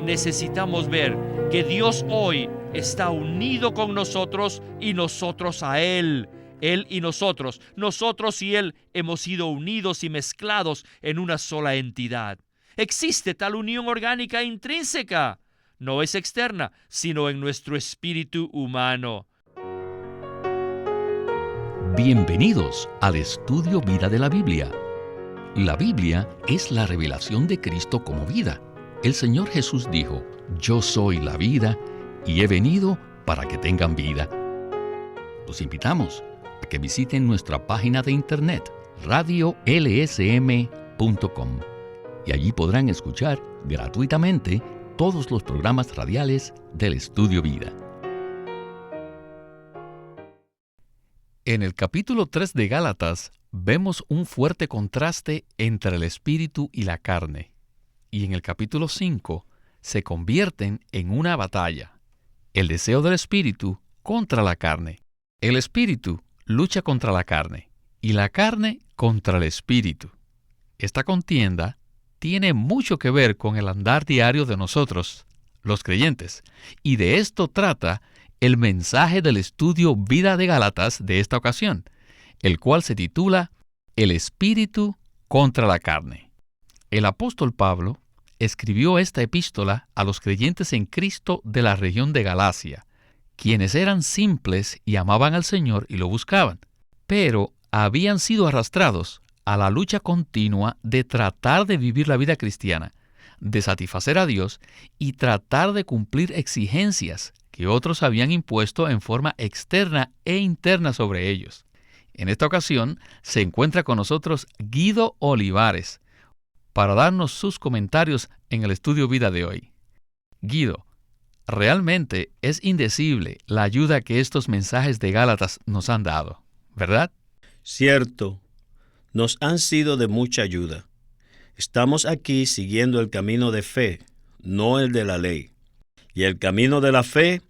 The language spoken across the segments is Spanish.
necesitamos ver que Dios hoy está unido con nosotros y nosotros a Él. Él y nosotros y Él hemos sido unidos y mezclados en una sola entidad. Existe tal unión orgánica intrínseca. No es externa, sino en nuestro espíritu humano. Bienvenidos al estudio Vida de la Biblia. La Biblia es la revelación de Cristo como vida. El Señor Jesús dijo: "Yo soy la vida y he venido para que tengan vida". Los invitamos a que visiten nuestra página de internet radiolsm.com y allí podrán escuchar gratuitamente todos los programas radiales del Estudio Vida. En el capítulo 3 de Gálatas vemos un fuerte contraste entre el espíritu y la carne, y en el capítulo 5 se convierten en una batalla: el deseo del espíritu contra la carne. El espíritu lucha contra la carne y la carne contra el espíritu. Esta contienda tiene mucho que ver con el andar diario de nosotros, los creyentes, y de esto trata el mensaje del estudio Vida de Gálatas de esta ocasión, el cual se titula El espíritu contra la carne. El apóstol Pablo escribió esta epístola a los creyentes en Cristo de la región de Galacia, quienes eran simples y amaban al Señor y lo buscaban, pero habían sido arrastrados a la lucha continua de tratar de vivir la vida cristiana, de satisfacer a Dios y tratar de cumplir exigencias que otros habían impuesto en forma externa e interna sobre ellos. En esta ocasión se encuentra con nosotros Guido Olivares para darnos sus comentarios en el estudio Vida de hoy. Guido, realmente es indecible la ayuda que estos mensajes de Gálatas nos han dado, ¿verdad? Cierto, nos han sido de mucha ayuda. Estamos aquí siguiendo el camino de fe, no el de la ley. Y el camino de la fe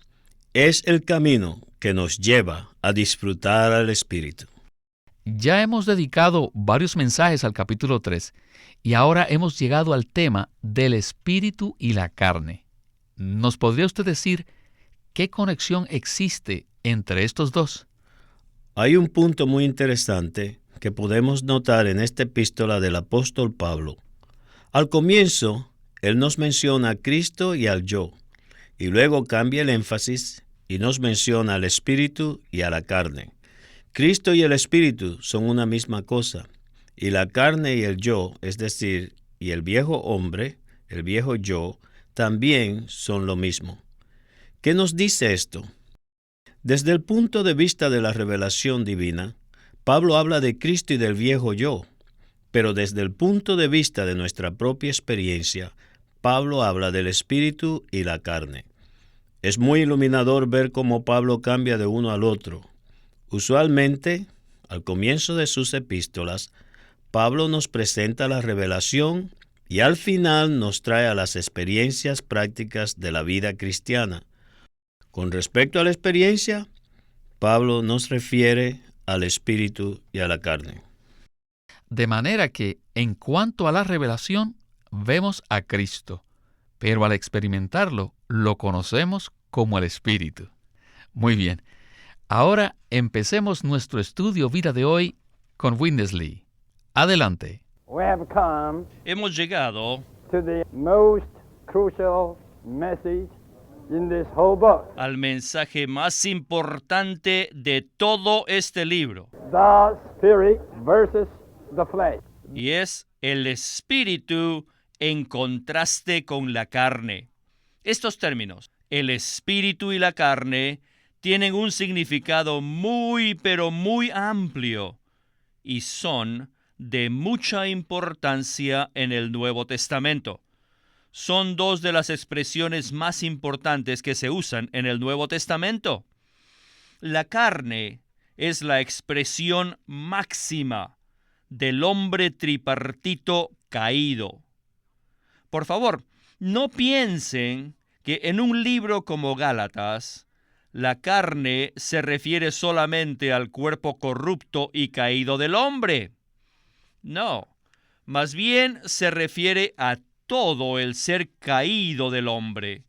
es el camino que nos lleva a disfrutar al Espíritu. Ya hemos dedicado varios mensajes al capítulo 3 y ahora hemos llegado al tema del Espíritu y la carne. ¿Nos podría usted decir qué conexión existe entre estos dos? Hay un punto muy interesante que podemos notar en esta epístola del apóstol Pablo. Al comienzo, él nos menciona a Cristo y al yo, y luego cambia el énfasis y nos menciona al espíritu y a la carne. Cristo y el espíritu son una misma cosa, y la carne y el yo, es decir, y el viejo hombre, el viejo yo, también son lo mismo. ¿Qué nos dice esto? Desde el punto de vista de la revelación divina, Pablo habla de Cristo y del viejo yo, pero desde el punto de vista de nuestra propia experiencia, Pablo habla del espíritu y la carne. Es muy iluminador ver cómo Pablo cambia de uno al otro. Usualmente, al comienzo de sus epístolas, Pablo nos presenta la revelación y al final nos trae a las experiencias prácticas de la vida cristiana. Con respecto a la experiencia, Pablo nos refiere al espíritu y a la carne. De manera que, en cuanto a la revelación, vemos a Cristo, pero al experimentarlo, lo conocemos como el Espíritu. Muy bien, ahora empecemos nuestro estudio Vida de hoy con Windesley. Adelante. We have come Hemos llegado to the most crucial message in this whole book. al mensaje más importante de todo este libro, The Spirit versus the flesh. y es el espíritu en contraste con la carne. Estos términos, el espíritu y la carne, tienen un significado muy, pero muy amplio y son de mucha importancia en el Nuevo Testamento. Son dos de las expresiones más importantes que se usan en el Nuevo Testamento. La carne es la expresión máxima del hombre tripartito caído. Por favor, no piensen que en un libro como Gálatas, la carne se refiere solamente al cuerpo corrupto y caído del hombre. No, más bien se refiere a todo el ser caído del hombre,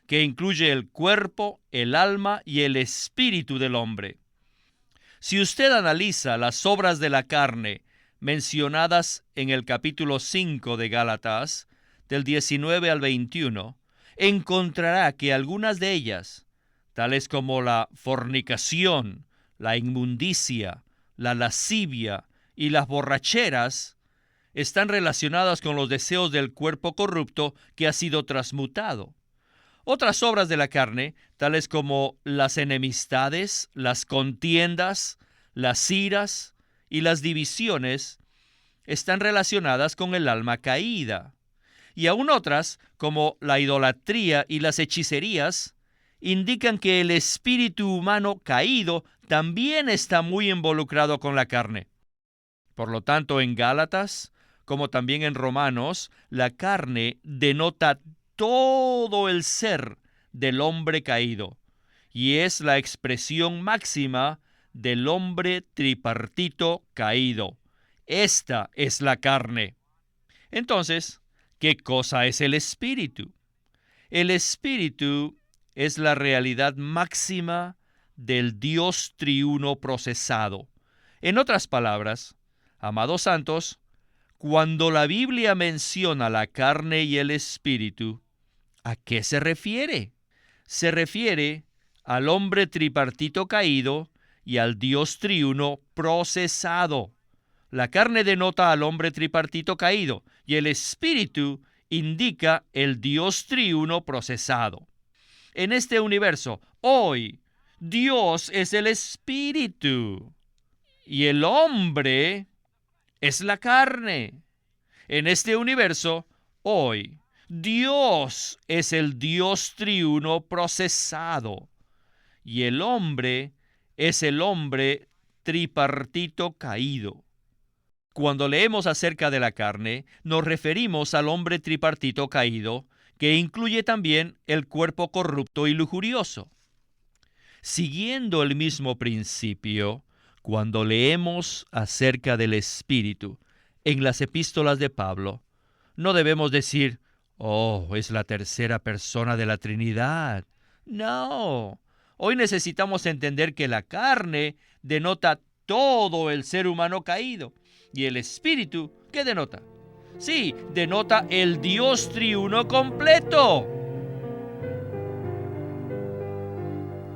que incluye el cuerpo, el alma y el espíritu del hombre. Si usted analiza las obras de la carne mencionadas en el capítulo 5 de Gálatas, del 19 al 21, encontrará que algunas de ellas, tales como la fornicación, la inmundicia, la lascivia y las borracheras, están relacionadas con los deseos del cuerpo corrupto que ha sido transmutado. Otras obras de la carne, tales como las enemistades, las contiendas, las iras y las divisiones, están relacionadas con el alma caída. Y aún otras, como la idolatría y las hechicerías, indican que el espíritu humano caído también está muy involucrado con la carne. Por lo tanto, en Gálatas, como también en Romanos, la carne denota todo el ser del hombre caído, y es la expresión máxima del hombre tripartito caído. Esta es la carne. Entonces, ¿qué cosa es el espíritu? El espíritu es la realidad máxima del Dios triuno procesado. En otras palabras, amados santos, cuando la Biblia menciona la carne y el espíritu, ¿a qué se refiere? Se refiere al hombre tripartito caído y al Dios triuno procesado. La carne denota al hombre tripartito caído y el espíritu indica el Dios triuno procesado. En este universo, hoy, Dios es el espíritu y el hombre es la carne. En este universo, hoy, Dios es el Dios triuno procesado y el hombre es el hombre tripartito caído. Cuando leemos acerca de la carne, nos referimos al hombre tripartito caído, que incluye también el cuerpo corrupto y lujurioso. Siguiendo el mismo principio, cuando leemos acerca del Espíritu en las epístolas de Pablo, no debemos decir, oh, es la tercera persona de la Trinidad. No, hoy necesitamos entender que la carne denota todo el ser humano caído, y el Espíritu, ¿qué denota? Sí, denota el Dios triuno completo.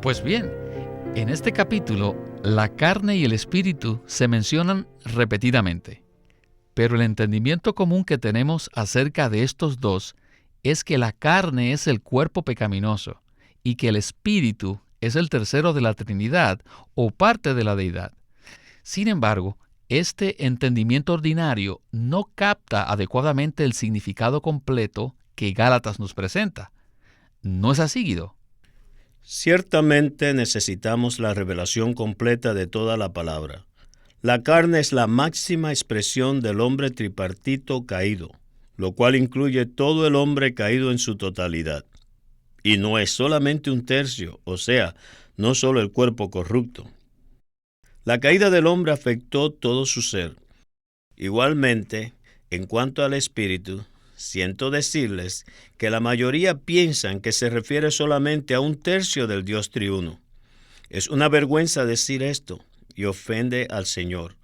Pues bien, en este capítulo, la carne y el espíritu se mencionan repetidamente. Pero el entendimiento común que tenemos acerca de estos dos es que la carne es el cuerpo pecaminoso y que el espíritu es el tercero de la Trinidad o parte de la deidad. Sin embargo, este entendimiento ordinario no capta adecuadamente el significado completo que Gálatas nos presenta. ¿No es así, Guido? Ciertamente necesitamos la revelación completa de toda la palabra. La carne es la máxima expresión del hombre tripartito caído, lo cual incluye todo el hombre caído en su totalidad. Y no es solamente un tercio, o sea, no solo el cuerpo corrupto. La caída del hombre afectó todo su ser. Igualmente, en cuanto al espíritu, siento decirles que la mayoría piensan que se refiere solamente a un tercio del Dios triuno. Es una vergüenza decir esto y ofende al Señor.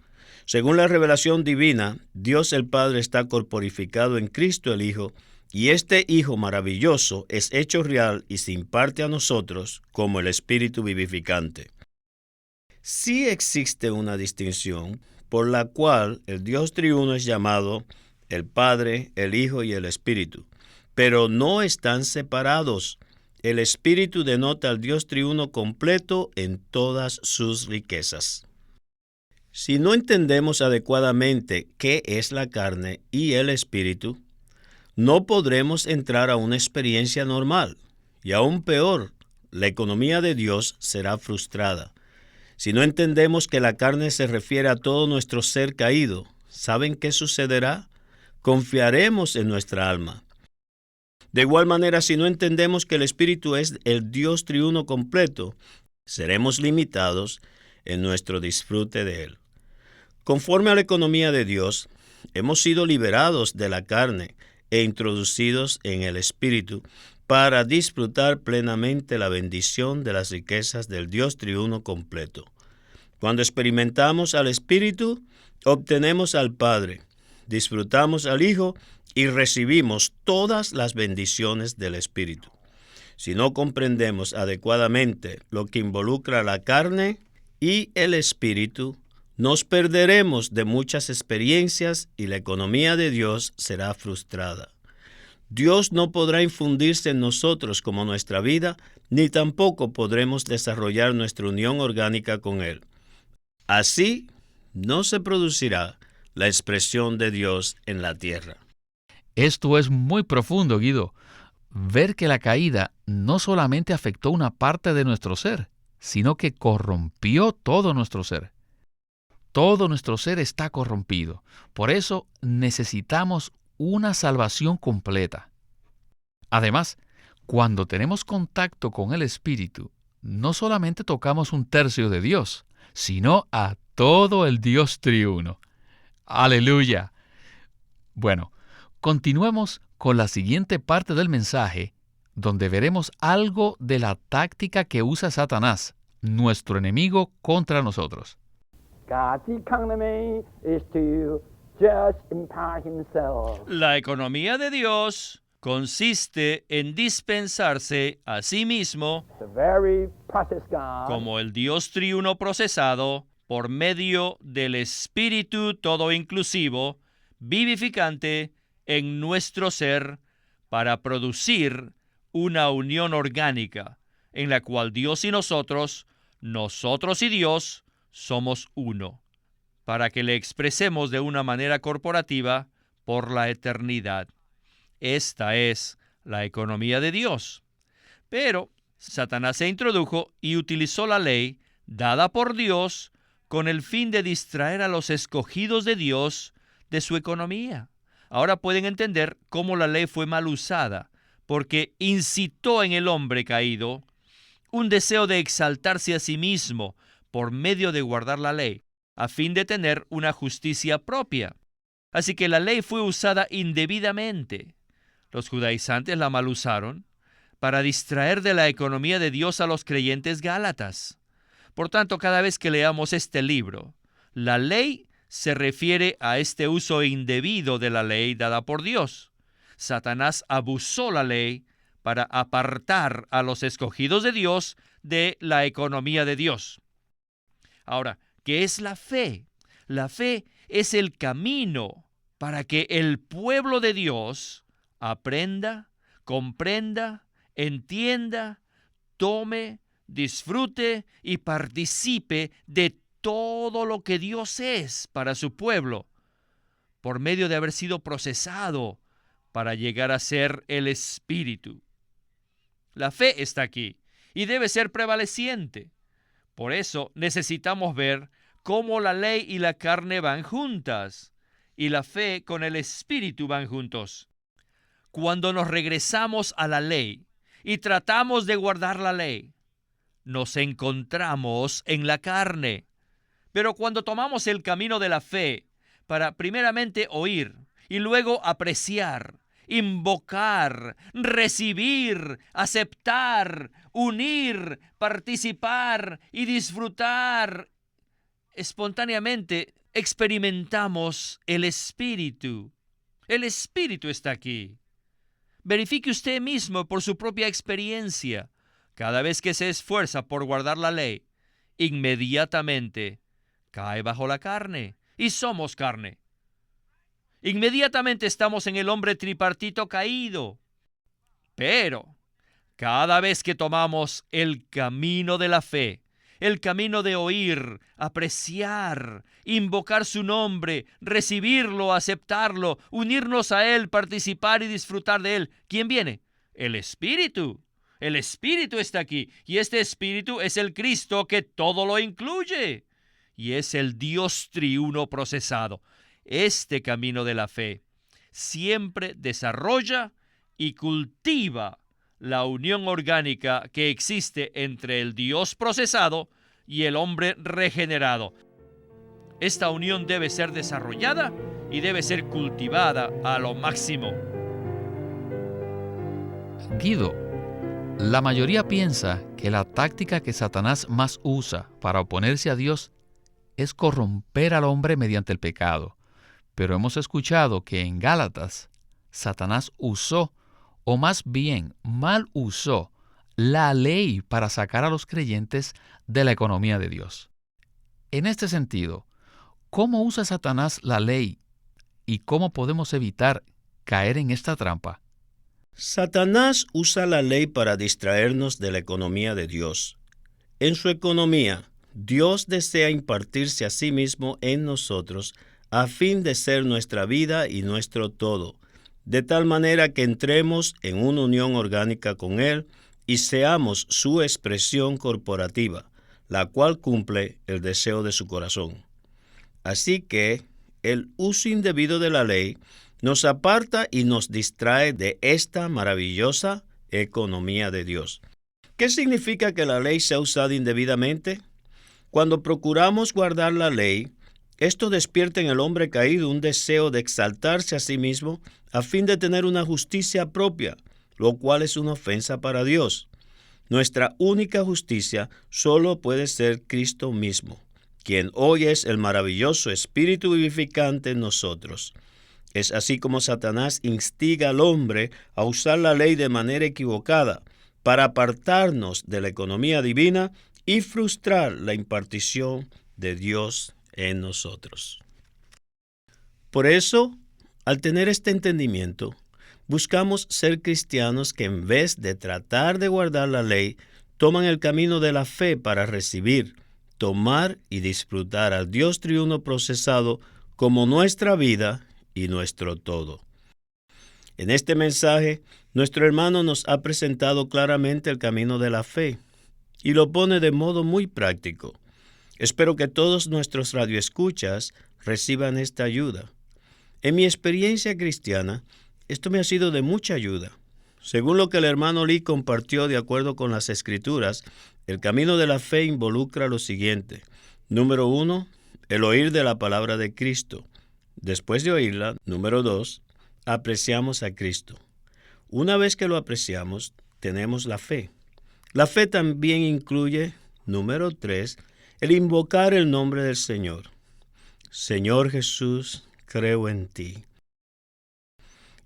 Según la revelación divina, Dios el Padre está corporificado en Cristo el Hijo, y este Hijo maravilloso es hecho real y se imparte a nosotros como el Espíritu vivificante. Sí existe una distinción por la cual el Dios triuno es llamado el Padre, el Hijo y el Espíritu, pero no están separados. El Espíritu denota al Dios triuno completo en todas sus riquezas. Si no entendemos adecuadamente qué es la carne y el Espíritu, no podremos entrar a una experiencia normal, y aún peor, la economía de Dios será frustrada. Si no entendemos que la carne se refiere a todo nuestro ser caído, ¿saben qué sucederá? Confiaremos en nuestra alma. De igual manera, si no entendemos que el Espíritu es el Dios triuno completo, seremos limitados en nuestro disfrute de Él. Conforme a la economía de Dios, hemos sido liberados de la carne e introducidos en el Espíritu para disfrutar plenamente la bendición de las riquezas del Dios triuno completo. Cuando experimentamos al Espíritu, obtenemos al Padre, disfrutamos al Hijo y recibimos todas las bendiciones del Espíritu. Si no comprendemos adecuadamente lo que involucra la carne y el Espíritu, nos perderemos de muchas experiencias y la economía de Dios será frustrada. Dios no podrá infundirse en nosotros como nuestra vida, ni tampoco podremos desarrollar nuestra unión orgánica con Él. Así, no se producirá la expresión de Dios en la tierra. Esto es muy profundo, Guido. Ver que la caída no solamente afectó una parte de nuestro ser, sino que corrompió todo nuestro ser. Todo nuestro ser está corrompido. Por eso necesitamos una salvación completa. Además, cuando tenemos contacto con el Espíritu, no solamente tocamos un tercio de Dios, sino a todo el Dios triuno. ¡Aleluya! Bueno, continuemos con la siguiente parte del mensaje, donde veremos algo de la táctica que usa Satanás, nuestro enemigo, contra nosotros. God's economy is to just impart himself. La economía de Dios consiste en dispensarse a sí mismo The very process God como el Dios triuno procesado por medio del Espíritu todo inclusivo, vivificante en nuestro ser para producir una unión orgánica en la cual Dios y nosotros y Dios, somos uno, para que le expresemos de una manera corporativa por la eternidad. Esta es la economía de Dios. Pero Satanás se introdujo y utilizó la ley dada por Dios con el fin de distraer a los escogidos de Dios de su economía. Ahora pueden entender cómo la ley fue mal usada, porque incitó en el hombre caído un deseo de exaltarse a sí mismo por medio de guardar la ley, a fin de tener una justicia propia. Así que la ley fue usada indebidamente. Los judaizantes la mal usaron para distraer de la economía de Dios a los creyentes gálatas. Por tanto, cada vez que leamos este libro, la ley se refiere a este uso indebido de la ley dada por Dios. Satanás abusó la ley para apartar a los escogidos de Dios de la economía de Dios. Ahora, ¿qué es la fe? La fe es el camino para que el pueblo de Dios aprenda, comprenda, entienda, tome, disfrute y participe de todo lo que Dios es para su pueblo, por medio de haber sido procesado para llegar a ser el Espíritu. La fe está aquí y debe ser prevaleciente. Por eso necesitamos ver cómo la ley y la carne van juntas, y la fe con el Espíritu van juntos. Cuando nos regresamos a la ley y tratamos de guardar la ley, nos encontramos en la carne. Pero cuando tomamos el camino de la fe para primeramente oír y luego apreciar, invocar, recibir, aceptar, unir, participar y disfrutar, espontáneamente experimentamos el Espíritu. El Espíritu está aquí. Verifique usted mismo por su propia experiencia. Cada vez que se esfuerza por guardar la ley, inmediatamente cae bajo la carne y somos carne. Inmediatamente estamos en el hombre tripartito caído. Pero cada vez que tomamos el camino de la fe, el camino de oír, apreciar, invocar su nombre, recibirlo, aceptarlo, unirnos a Él, participar y disfrutar de Él, ¿quién viene? El Espíritu. El Espíritu está aquí, y este Espíritu es el Cristo que todo lo incluye, y es el Dios triuno procesado. Este camino de la fe siempre desarrolla y cultiva la unión orgánica que existe entre el Dios procesado y el hombre regenerado. Esta unión debe ser desarrollada y debe ser cultivada a lo máximo. Guido, la mayoría piensa que la táctica que Satanás más usa para oponerse a Dios es corromper al hombre mediante el pecado. Pero hemos escuchado que en Gálatas, Satanás usó, o más bien mal usó, la ley para sacar a los creyentes de la economía de Dios. En este sentido, ¿cómo usa Satanás la ley y cómo podemos evitar caer en esta trampa? Satanás usa la ley para distraernos de la economía de Dios. En su economía, Dios desea impartirse a sí mismo en nosotros a fin de ser nuestra vida y nuestro todo, de tal manera que entremos en una unión orgánica con Él y seamos su expresión corporativa, la cual cumple el deseo de su corazón. Así que el uso indebido de la ley nos aparta y nos distrae de esta maravillosa economía de Dios. ¿Qué significa que la ley sea usada indebidamente? Cuando procuramos guardar la ley, esto despierta en el hombre caído un deseo de exaltarse a sí mismo a fin de tener una justicia propia, lo cual es una ofensa para Dios. Nuestra única justicia solo puede ser Cristo mismo, quien hoy es el maravilloso Espíritu vivificante en nosotros. Es así como Satanás instiga al hombre a usar la ley de manera equivocada para apartarnos de la economía divina y frustrar la impartición de Dios en nosotros. Por eso, al tener este entendimiento, buscamos ser cristianos que en vez de tratar de guardar la ley, toman el camino de la fe para recibir, tomar y disfrutar al Dios triuno procesado como nuestra vida y nuestro todo. En este mensaje, nuestro hermano nos ha presentado claramente el camino de la fe y lo pone de modo muy práctico. Espero que todos nuestros radioescuchas reciban esta ayuda. En mi experiencia cristiana, esto me ha sido de mucha ayuda. Según lo que el hermano Lee compartió de acuerdo con las Escrituras, el camino de la fe involucra lo siguiente. Número 1, el oír de la palabra de Cristo. Después de oírla, número 2, apreciamos a Cristo. Una vez que lo apreciamos, tenemos la fe. La fe también incluye, número 3, el invocar el nombre del Señor. Señor Jesús, creo en ti.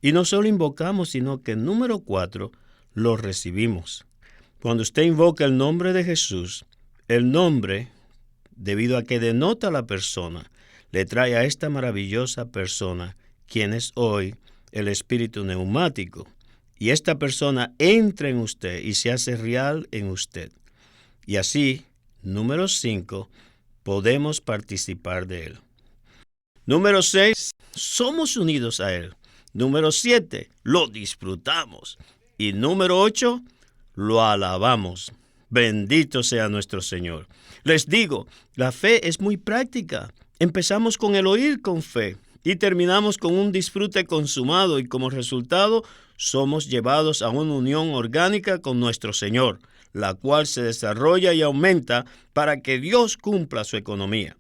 Y no solo invocamos, sino que, número 4, lo recibimos. Cuando usted invoca el nombre de Jesús, el nombre, debido a que denota a la persona, le trae a esta maravillosa persona, quien es hoy el espíritu neumático, y esta persona entra en usted y se hace real en usted. Y así, número 5, podemos participar de Él. Número 6, somos unidos a Él. Número 7, lo disfrutamos. Y número 8, lo alabamos. Bendito sea nuestro Señor. Les digo, la fe es muy práctica. Empezamos con el oír con fe y terminamos con un disfrute consumado y como resultado somos llevados a una unión orgánica con nuestro Señor, la cual se desarrolla y aumenta para que Dios cumpla su economía.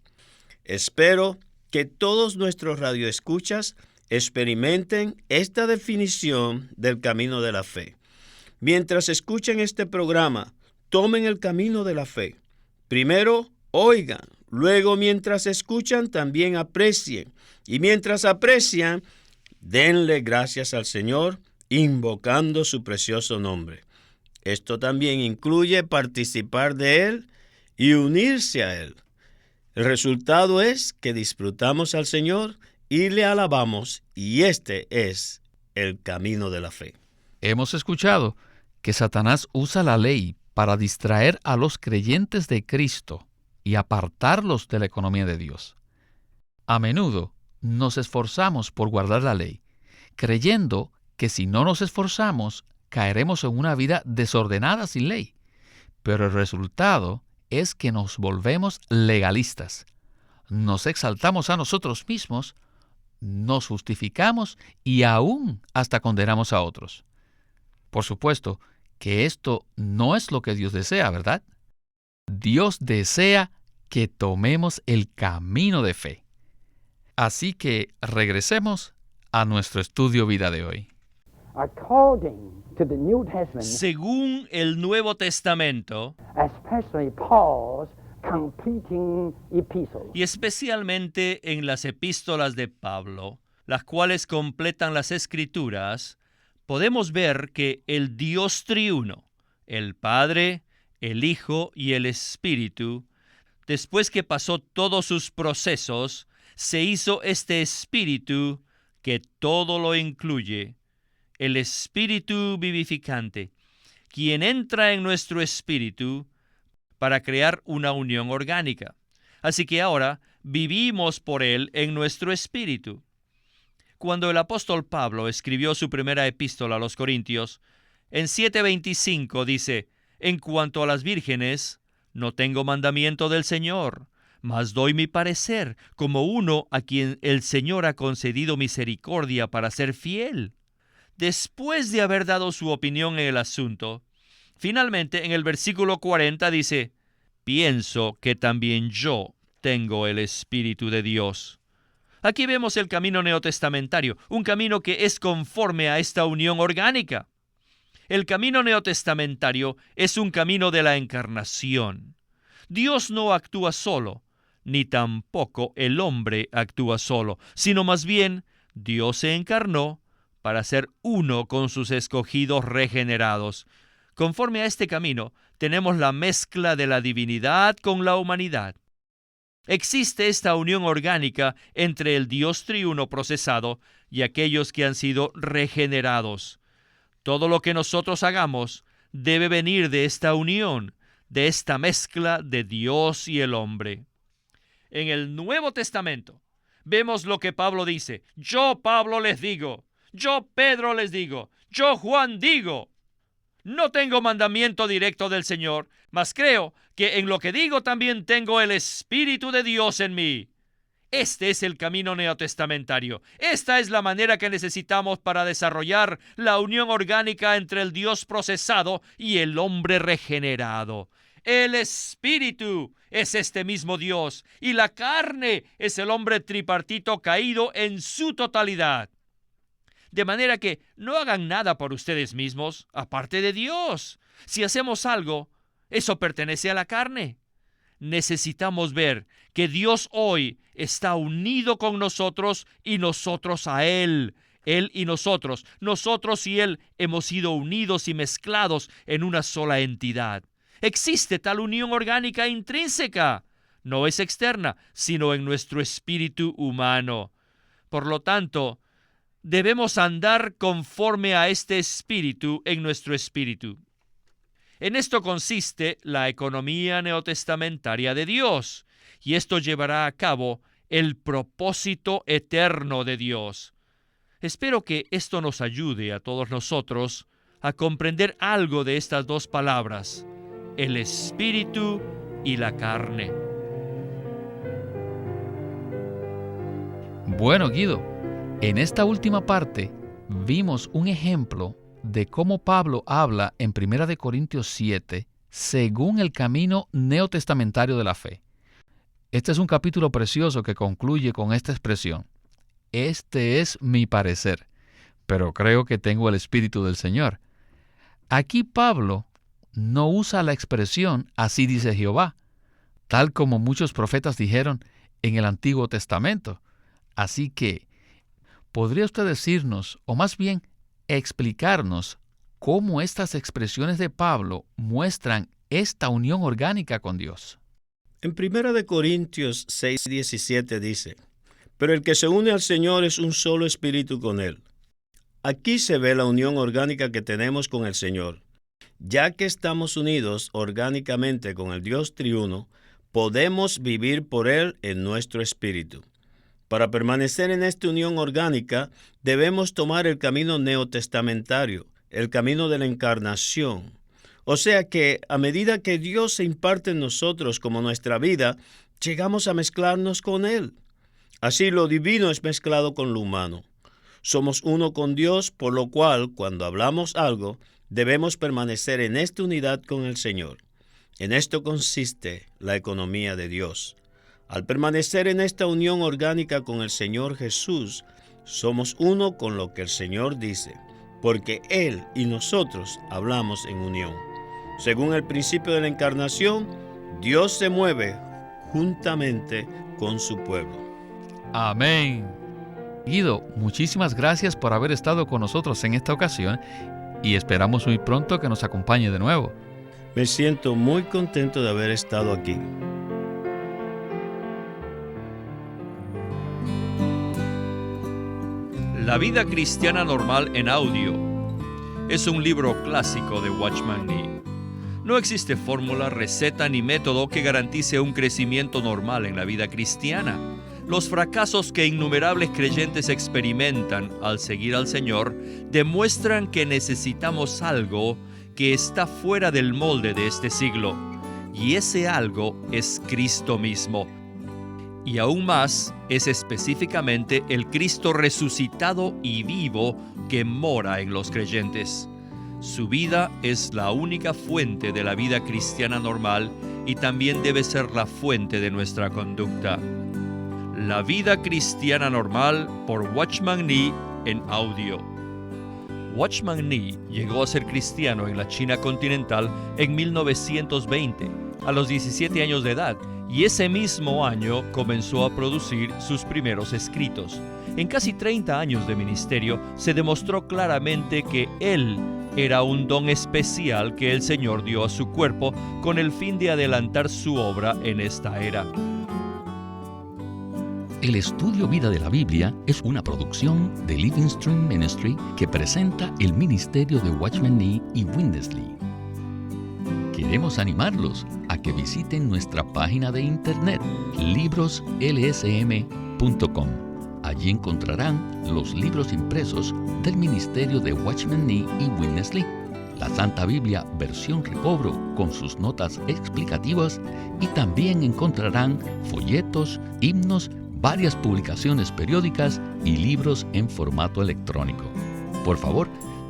Espero que todos nuestros radioescuchas experimenten esta definición del camino de la fe. Mientras escuchen este programa, tomen el camino de la fe. Primero, oigan. Luego, mientras escuchan, también aprecien. Y mientras aprecian, denle gracias al Señor, invocando su precioso nombre. Esto también incluye participar de Él y unirse a Él. El resultado es que disfrutamos al Señor y le alabamos, y este es el camino de la fe. Hemos escuchado que Satanás usa la ley para distraer a los creyentes de Cristo y apartarlos de la economía de Dios. A menudo nos esforzamos por guardar la ley, creyendo que si no nos esforzamos, caeremos en una vida desordenada sin ley. Pero el resultado es que nos volvemos legalistas. Nos exaltamos a nosotros mismos, nos justificamos y aún hasta condenamos a otros. Por supuesto que esto no es lo que Dios desea, ¿verdad? Dios desea que tomemos el camino de fe. Así que regresemos a nuestro estudio vida de hoy. according to the New Testament, Según el Nuevo Testamento, especially Paul's completing epistles. y especialmente en las epístolas de Pablo, las cuales completan las Escrituras, podemos ver que el Dios triuno, el Padre, el Hijo y el Espíritu, después que pasó todos sus procesos, se hizo este Espíritu que todo lo incluye, el Espíritu vivificante, quien entra en nuestro espíritu para crear una unión orgánica. Así que ahora vivimos por Él en nuestro espíritu. Cuando el apóstol Pablo escribió su primera epístola a los Corintios, en 7:25 dice: en cuanto a las vírgenes, no tengo mandamiento del Señor, mas doy mi parecer como uno a quien el Señor ha concedido misericordia para ser fiel. Después de haber dado su opinión en el asunto, finalmente en el versículo 40 dice: pienso que también yo tengo el Espíritu de Dios. Aquí vemos el camino neotestamentario, un camino que es conforme a esta unión orgánica. El camino neotestamentario es un camino de la encarnación. Dios no actúa solo, ni tampoco el hombre actúa solo, sino más bien Dios se encarnó para ser uno con sus escogidos regenerados. Conforme a este camino, tenemos la mezcla de la divinidad con la humanidad. Existe esta unión orgánica entre el Dios triuno procesado y aquellos que han sido regenerados. Todo lo que nosotros hagamos debe venir de esta unión, de esta mezcla de Dios y el hombre. En el Nuevo Testamento vemos lo que Pablo dice: yo, Pablo, les digo, yo, Pedro, les digo, yo, Juan, digo. No tengo mandamiento directo del Señor, mas creo que en lo que digo también tengo el Espíritu de Dios en mí. Este es el camino neotestamentario. Esta es la manera que necesitamos para desarrollar la unión orgánica entre el Dios procesado y el hombre regenerado. El Espíritu es este mismo Dios y la carne es el hombre tripartito caído en su totalidad. De manera que no hagan nada por ustedes mismos, aparte de Dios. Si hacemos algo, eso pertenece a la carne. Necesitamos ver que Dios hoy está unido con nosotros y nosotros a Él. Él y nosotros y Él hemos sido unidos y mezclados en una sola entidad. Existe tal unión orgánica intrínseca. No es externa, sino en nuestro espíritu humano. Por lo tanto, debemos andar conforme a este espíritu en nuestro espíritu. En esto consiste la economía neotestamentaria de Dios, y esto llevará a cabo el propósito eterno de Dios. Espero que esto nos ayude a todos nosotros a comprender algo de estas dos palabras, el espíritu y la carne. Bueno, Guido, en esta última parte vimos un ejemplo de cómo Pablo habla en 1 Corintios 7 según el camino neotestamentario de la fe. Este es un capítulo precioso que concluye con esta expresión: este es mi parecer, pero creo que tengo el Espíritu del Señor. Aquí Pablo no usa la expresión así dice Jehová, tal como muchos profetas dijeron en el Antiguo Testamento. Así que, ¿podría usted decirnos, o más bien explicarnos, cómo estas expresiones de Pablo muestran esta unión orgánica con Dios? En 1 Corintios 6:17 dice: pero el que se une al Señor es un solo espíritu con Él. Aquí se ve la unión orgánica que tenemos con el Señor. Ya que estamos unidos orgánicamente con el Dios triuno, podemos vivir por Él en nuestro espíritu. Para permanecer en esta unión orgánica, debemos tomar el camino neotestamentario, el camino de la encarnación. O sea que, a medida que Dios se imparte en nosotros como nuestra vida, llegamos a mezclarnos con Él. Así lo divino es mezclado con lo humano. Somos uno con Dios, por lo cual, cuando hablamos algo, debemos permanecer en esta unidad con el Señor. En esto consiste la economía de Dios. Al permanecer en esta unión orgánica con el Señor Jesús, somos uno con lo que el Señor dice: porque Él y nosotros hablamos en unión. Según el principio de la encarnación, Dios se mueve juntamente con su pueblo. Amén. Guido, muchísimas gracias por haber estado con nosotros en esta ocasión y esperamos muy pronto que nos acompañe de nuevo. Me siento muy contento de haber estado aquí. La vida cristiana normal en audio es un libro clásico de Watchman Nee. No existe fórmula, receta ni método que garantice un crecimiento normal en la vida cristiana. Los fracasos que innumerables creyentes experimentan al seguir al Señor demuestran que necesitamos algo que está fuera del molde de este siglo, y ese algo es Cristo mismo. Y aún más, es específicamente el Cristo resucitado y vivo que mora en los creyentes. Su vida es la única fuente de la vida cristiana normal y también debe ser la fuente de nuestra conducta. La vida cristiana normal por Watchman Nee en audio. Watchman Nee llegó a ser cristiano en la China continental en 1920, a los 17 años de edad, y ese mismo año comenzó a producir sus primeros escritos. En casi 30 años de ministerio se demostró claramente que él era un don especial que el Señor dio a su cuerpo con el fin de adelantar su obra en esta era. El estudio Vida de la Biblia es una producción de Living Stream Ministry que presenta el ministerio de Watchman Nee y Winnesley. Queremos animarlos a que visiten nuestra página de internet libroslsm.com. Allí encontrarán los libros impresos del ministerio de Watchman Nee y Winnesley, la Santa Biblia versión recobro con sus notas explicativas, y también encontrarán folletos, himnos, varias publicaciones periódicas y libros en formato electrónico. Por favor,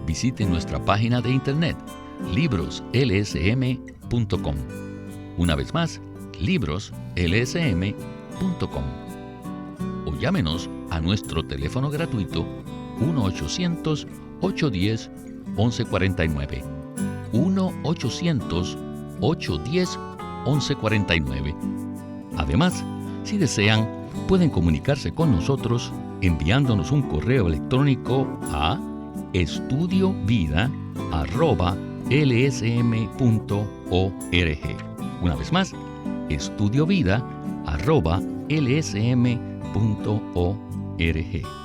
visiten nuestra página de internet libroslsm.com. Una vez más, libroslsm.com. O llámenos a nuestro teléfono gratuito 1-800-810-1149. 1-800-810-1149. Además, si desean, pueden comunicarse con nosotros enviándonos un correo electrónico a estudiovida@lsm.org. Una vez más, estudiovida@lsm.org.